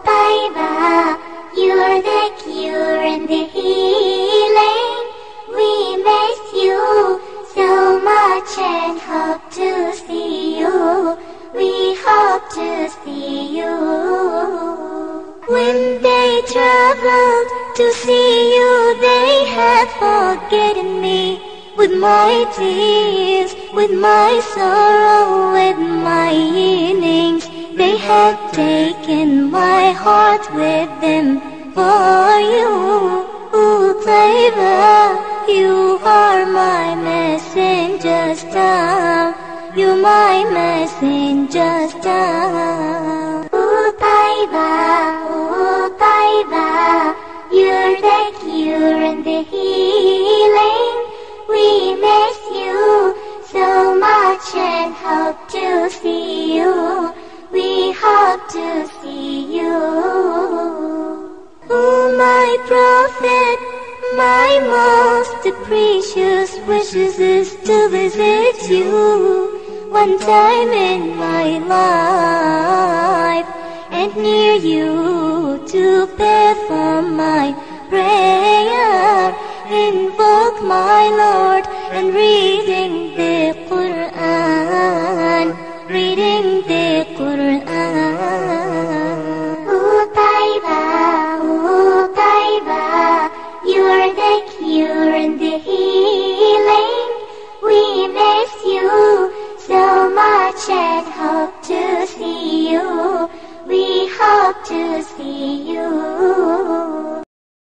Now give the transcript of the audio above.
Taiba, you're the cure and the healing. We miss you so much and hope to see you. We hope to see you. When they traveled to see you, they had forgotten me. With my tears, with my sorrow, with my yearnings, they had taken my heart with them. For you, Taiba, you are my messenger star. You're my messenger star. Taiba, you're the cure and the healing. We miss you so much and hope to see you. We hope to see you. Oh, my prophet, my most precious wishes is to visit you one time in my life, and near you to perform my prayer, invoke my Lord and read